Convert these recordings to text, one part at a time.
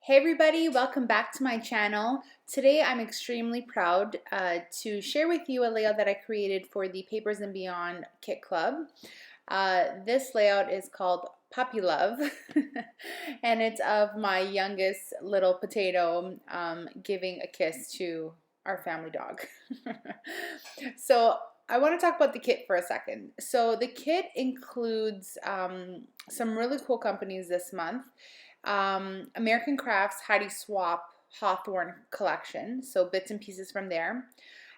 Hey everybody, welcome back to my channel. Today I'm extremely proud to share with you a layout that I created for the Papers and Beyond Kit Club. This layout is called Puppy Love and it's of my youngest little potato giving a kiss to our family dog. So I want to talk about the kit for a second. So the kit includes some really cool companies this month. American Crafts Heidi Swap Hawthorne collection, so bits and pieces from there,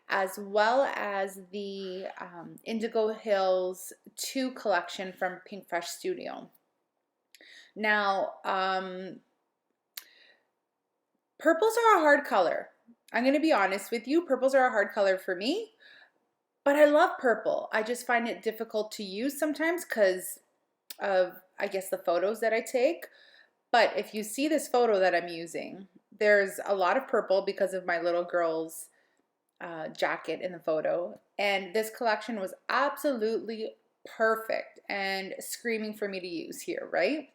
as well as the Indigo Hills 2 collection from Pink Fresh Studio. Now, purples are a hard color. I'm going to be honest with you, purples are a hard color for me, but I love purple. I just find it difficult to use sometimes because of, I guess, the photos that I take. But if you see this photo that I'm using, there's a lot of purple because of my little girl's jacket in the photo. And this collection was absolutely perfect and screaming for me to use here, right?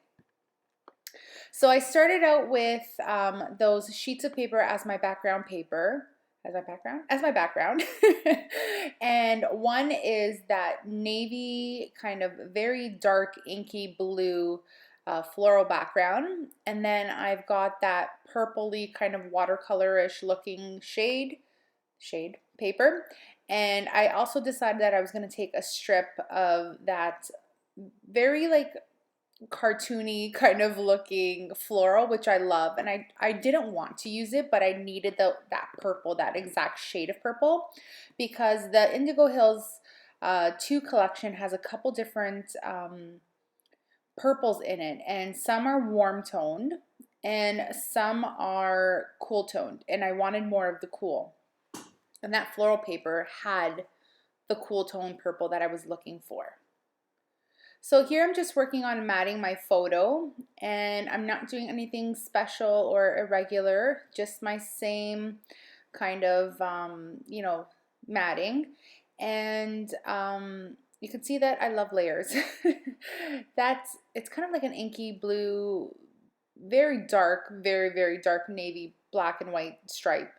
So I started out with those sheets of paper as my background paper. As my background. And one is that navy kind of very dark inky blue floral background, and then I've got that purpley kind of watercolorish looking shade paper. And I also decided that I was going to take a strip of that very like cartoony kind of looking floral, which I love, and I didn't want to use it, but I needed that purple, that exact shade of purple, because the Indigo Hills 2 collection has a couple different purples in it, and some are warm toned and some are cool toned, and I wanted more of the cool, and that floral paper had the cool tone purple that I was looking for. So here I'm just working on matting my photo, and I'm not doing anything special or irregular, just my same kind of matting. And you can see that I love layers. It's kind of like an inky blue, very dark, very dark navy black and white stripe.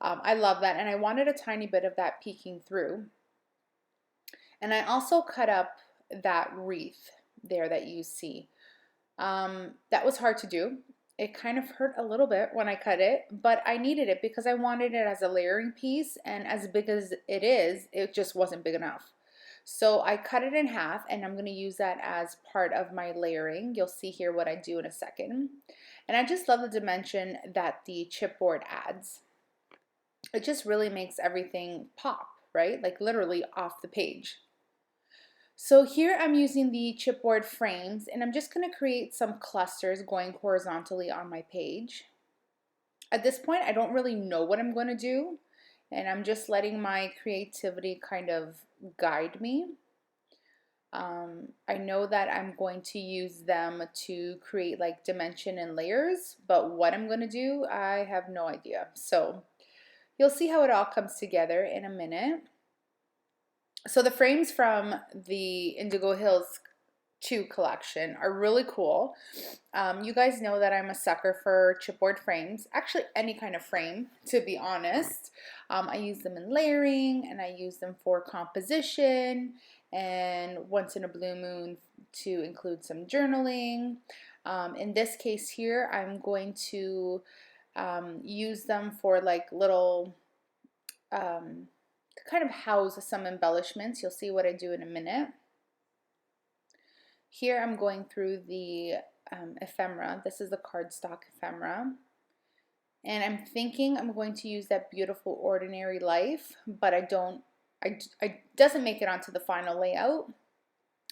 I love that, and I wanted a tiny bit of that peeking through. And I also cut up that wreath there that you see. That was hard to do. It kind of hurt a little bit when I cut it, but I needed it because I wanted it as a layering piece, and as big as it is, it just wasn't big enough. So I cut it in half, and I'm going to use that as part of my layering. You'll see here what I do in a second. And I just love the dimension that the chipboard adds. It just really makes everything pop, right? Like literally off the page. So here I'm using the chipboard frames, and I'm just going to create some clusters going horizontally on my page. At this point, I don't really know what I'm going to do, and I'm just letting my creativity kind of guide me. I know that I'm going to use them to create like dimension and layers, but what I'm going to do, I have no idea. So you'll see how it all comes together in a minute. So the frames from the Indigo Hills 2 collection are really cool. You guys know that I'm a sucker for chipboard frames, actually any kind of frame, to be honest. I use them in layering, and I use them for composition, and once in a blue moon to include some journaling. In this case here, I'm going to use them for like little kind of house some embellishments. You'll see what I do in a minute. Here I'm going through the ephemera. This is the cardstock ephemera. And I'm thinking I'm going to use that Beautiful Ordinary Life, but it doesn't make it onto the final layout.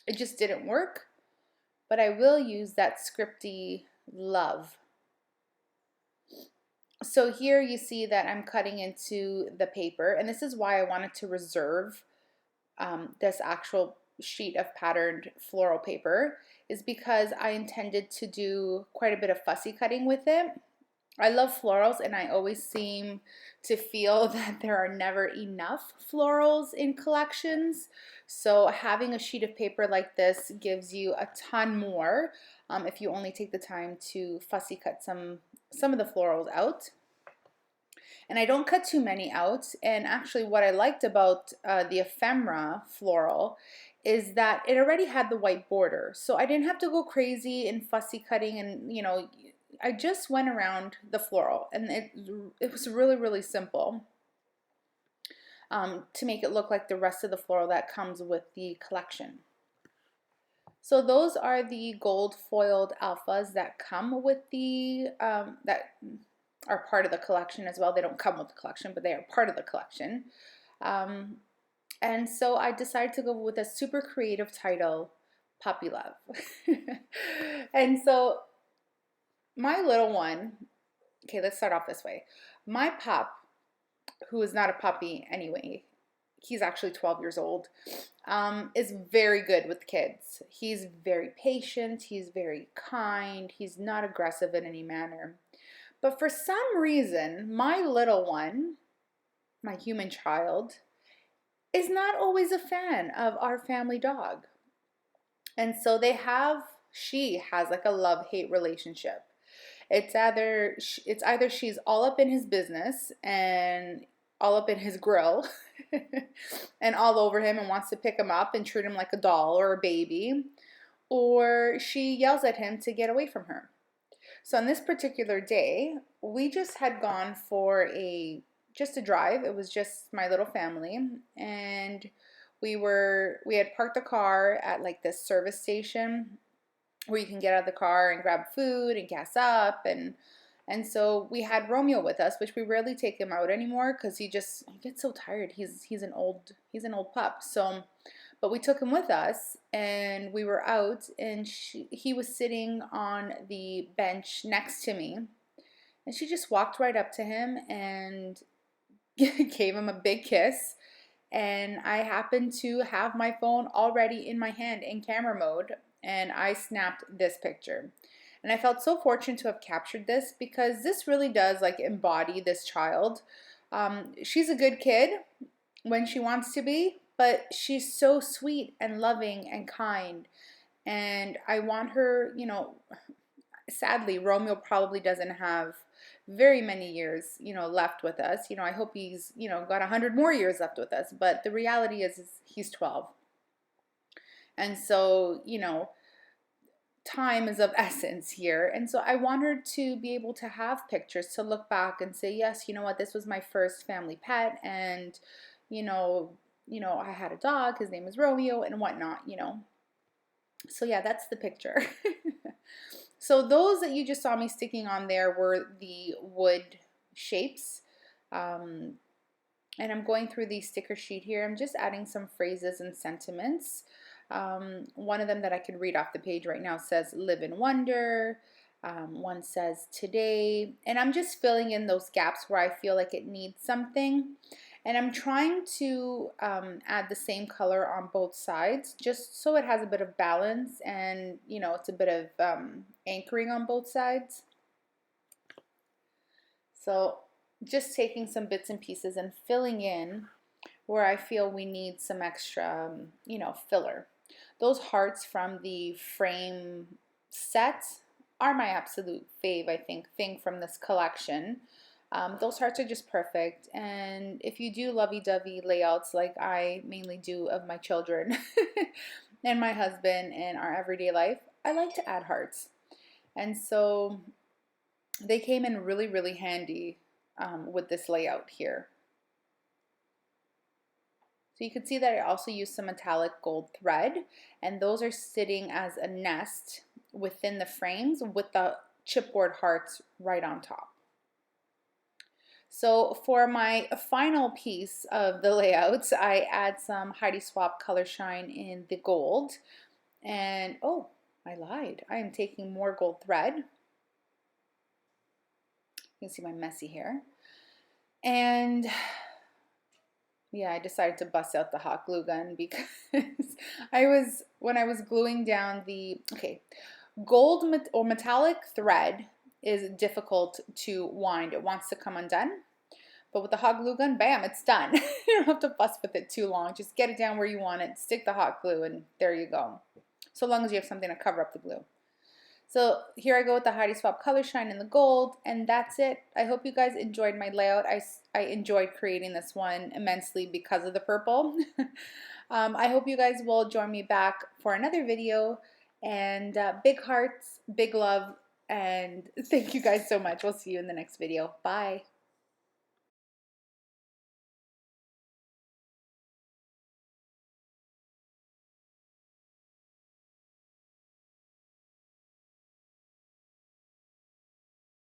It just didn't work. But I will use that Scripty Love. So here you see that I'm cutting into the paper, and this is why I wanted to reserve this actual sheet of patterned floral paper, is because I intended to do quite a bit of fussy cutting with it. I love florals, and I always seem to feel that there are never enough florals in collections. So having a sheet of paper like this gives you a ton more if you only take the time to fussy cut some of the florals out. And I don't cut too many out. And actually what I liked about the ephemera floral is that it already had the white border. So I didn't have to go crazy in fussy cutting, and I just went around the floral, and it was really, really simple to make it look like the rest of the floral that comes with the collection. So those are the gold foiled alphas that come with the, that are part of the collection as well. They don't come with the collection, but they are part of the collection. And so I decided to go with a super creative title, Puppy Love. And so my little one, okay, let's start off this way. My pup, who is not a puppy anyway, he's actually 12 years old, is very good with kids. He's very patient, he's very kind, he's not aggressive in any manner. But for some reason, my little one, my human child, is not always a fan of our family dog. And so she has like a love-hate relationship. It's either she's all up in his business and all up in his grill and all over him and wants to pick him up and treat him like a doll or a baby, or she yells at him to get away from her. So on this particular day, we just had gone for just a drive. It was just my little family, and we had parked the car at like this service station where you can get out of the car and grab food and gas up, and so we had Romeo with us, which we rarely take him out anymore because he gets so tired. He's an old pup. So, but we took him with us, and we were out, and he was sitting on the bench next to me, and she just walked right up to him and gave him a big kiss. And I happened to have my phone already in my hand in camera mode, and I snapped this picture. And I felt so fortunate to have captured this because this really does like embody this child. She's a good kid when she wants to be, but she's so sweet and loving and kind. And I want her, sadly, Romeo probably doesn't have very many years, left with us. I hope he's, got 100 more years left with us. But the reality is he's 12. And so, time is of essence here. And so I want her to be able to have pictures to look back and say, yes, you know what, this was my first family pet, and I had a dog, his name was Romeo, and whatnot, So yeah, that's the picture. So those that you just saw me sticking on there were the wood shapes. And I'm going through the sticker sheet here. I'm just adding some phrases and sentiments. One of them that I could read off the page right now says live in wonder. One says today. And I'm just filling in those gaps where I feel like it needs something. And I'm trying to add the same color on both sides just so it has a bit of balance, and it's a bit of anchoring on both sides. So just taking some bits and pieces and filling in where I feel we need some extra, filler. Those hearts from the frame set are my absolute fave, I think, thing from this collection. Those hearts are just perfect. And if you do lovey-dovey layouts like I mainly do of my children and my husband in our everyday life, I like to add hearts. And so they came in really, really handy with this layout here. So you can see that I also used some metallic gold thread, and those are sitting as a nest within the frames with the chipboard hearts right on top. So for my final piece of the layouts, I add some Heidi Swapp Color Shine in the gold. And oh, I lied. I am taking more gold thread. You can see my messy hair. And yeah, I decided to bust out the hot glue gun because when I was gluing down gold or metallic thread is difficult to wind. It wants to come undone. But with the hot glue gun, bam, it's done. You don't have to fuss with it too long. Just get it down where you want it, stick the hot glue, and there you go. So long as you have something to cover up the glue. So here I go with the Heidi Swap Color Shine in the gold, and that's it. I hope you guys enjoyed my layout. I enjoyed creating this one immensely because of the purple. I hope you guys will join me back for another video, and big hearts, big love, and thank you guys so much. We'll see you in the next video. Bye.